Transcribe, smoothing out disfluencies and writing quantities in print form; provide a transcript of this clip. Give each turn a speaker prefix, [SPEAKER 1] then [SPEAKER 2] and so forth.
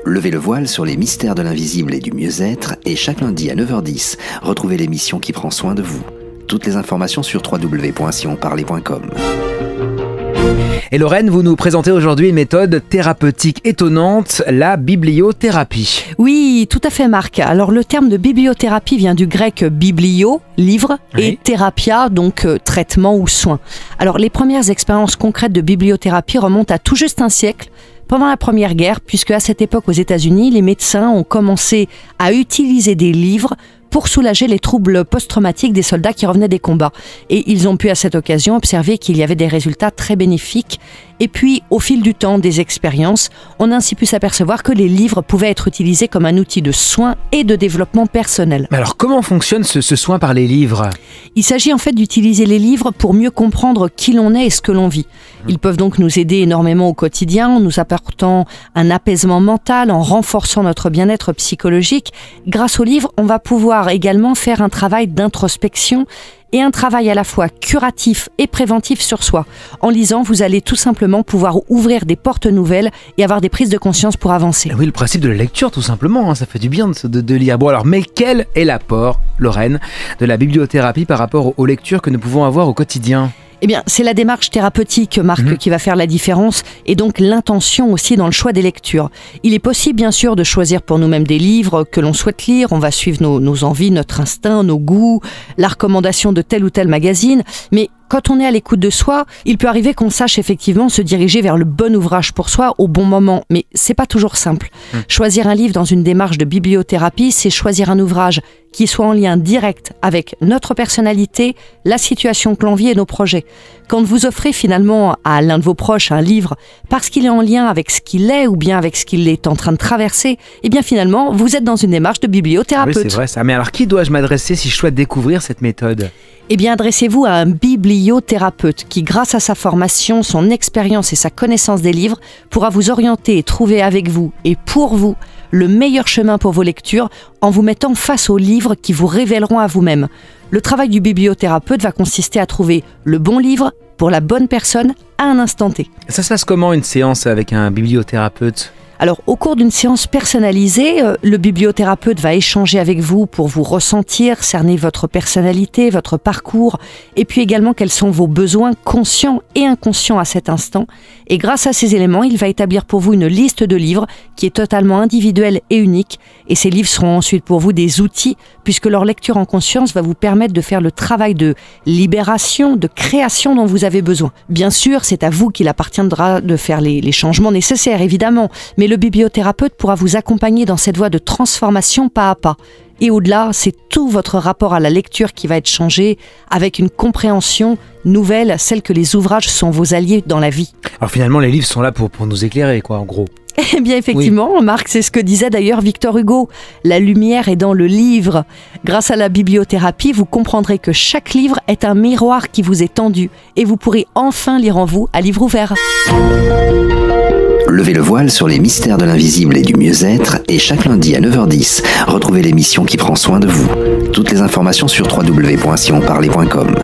[SPEAKER 1] Levez le voile sur les mystères de l'invisible et du mieux-être et chaque lundi à 9h10, retrouvez l'émission qui prend soin de vous. Toutes les informations sur www.sionparler.com.
[SPEAKER 2] Et Lorraine, vous nous présentez aujourd'hui une méthode thérapeutique étonnante, la bibliothérapie.
[SPEAKER 3] Oui, tout à fait Marc. Alors le terme de bibliothérapie vient du grec biblio, livre, et thérapia, donc traitement ou soin. Alors les premières expériences concrètes de bibliothérapie remontent à tout juste un siècle, pendant la Première Guerre, puisque à cette époque aux États-Unis, les médecins ont commencé à utiliser des livres pour soulager les troubles post-traumatiques des soldats qui revenaient des combats. Et ils ont pu à cette occasion observer qu'il y avait des résultats très bénéfiques. Et puis, au fil du temps, des expériences, on a ainsi pu s'apercevoir que les livres pouvaient être utilisés comme un outil de soin et de développement personnel.
[SPEAKER 2] Mais alors, comment fonctionne ce soin par les livres ?
[SPEAKER 3] Il s'agit en fait d'utiliser les livres pour mieux comprendre qui l'on est et ce que l'on vit. Ils peuvent donc nous aider énormément au quotidien, en nous apportant un apaisement mental, en renforçant notre bien-être psychologique. Grâce aux livres, on va pouvoir également faire un travail d'introspection et un travail à la fois curatif et préventif sur soi. En lisant, vous allez tout simplement pouvoir ouvrir des portes nouvelles et avoir des prises de conscience pour avancer.
[SPEAKER 2] Oui, le principe de la lecture, tout simplement, ça fait du bien de lire. Bon alors, mais quel est l'apport, Lorraine, de la bibliothérapie par rapport aux lectures que nous pouvons avoir au quotidien ?
[SPEAKER 3] Eh bien, c'est la démarche thérapeutique, Marc, qui va faire la différence, et donc l'intention aussi dans le choix des lectures. Il est possible, bien sûr, de choisir pour nous-mêmes des livres que l'on souhaite lire. On va suivre nos envies, notre instinct, nos goûts, la recommandation de tel ou tel magazine. Mais quand on est à l'écoute de soi, il peut arriver qu'on sache effectivement se diriger vers le bon ouvrage pour soi au bon moment. Mais c'est pas toujours simple. Choisir un livre dans une démarche de bibliothérapie, c'est choisir un ouvrage qui soit en lien direct avec notre personnalité, la situation que l'on vit et nos projets. Quand vous offrez finalement à l'un de vos proches un livre parce qu'il est en lien avec ce qu'il est ou bien avec ce qu'il est en train de traverser, eh bien finalement, vous êtes dans une démarche de bibliothérapeute.
[SPEAKER 2] Oui, c'est vrai ça. Mais alors, qui dois-je m'adresser si je souhaite découvrir cette méthode ?
[SPEAKER 3] Eh bien, adressez-vous à un bibliothérapeute qui, grâce à sa formation, son expérience et sa connaissance des livres, pourra vous orienter et trouver avec vous et pour vous le meilleur chemin pour vos lectures en vous mettant face aux livres qui vous révéleront à vous-même. Le travail du bibliothérapeute va consister à trouver le bon livre pour la bonne personne à un instant T.
[SPEAKER 2] Ça se passe comment une séance avec un bibliothérapeute ?
[SPEAKER 3] Alors, au cours d'une séance personnalisée, le bibliothérapeute va échanger avec vous pour vous ressentir, cerner votre personnalité, votre parcours, et puis également quels sont vos besoins conscients et inconscients à cet instant. Et grâce à ces éléments, il va établir pour vous une liste de livres qui est totalement individuelle et unique. Et ces livres seront ensuite pour vous des outils, puisque leur lecture en conscience va vous permettre de faire le travail de libération, de création dont vous avez besoin. Bien sûr, c'est à vous qu'il appartiendra de faire les changements nécessaires, évidemment, mais le bibliothérapeute pourra vous accompagner dans cette voie de transformation pas à pas. Et au-delà, c'est tout votre rapport à la lecture qui va être changé avec une compréhension nouvelle, celle que les ouvrages sont vos alliés dans la vie.
[SPEAKER 2] Alors finalement, les livres sont là pour nous éclairer, quoi, en gros.
[SPEAKER 3] Eh bien effectivement, oui. Marc, c'est ce que disait d'ailleurs Victor Hugo. La lumière est dans le livre. Grâce à la bibliothérapie, vous comprendrez que chaque livre est un miroir qui vous est tendu et vous pourrez enfin lire en vous à livre ouvert.
[SPEAKER 1] Levez le voile sur les mystères de l'invisible et du mieux-être et chaque lundi à 9h10, retrouvez l'émission qui prend soin de vous. Toutes les informations sur www.sionparler.com.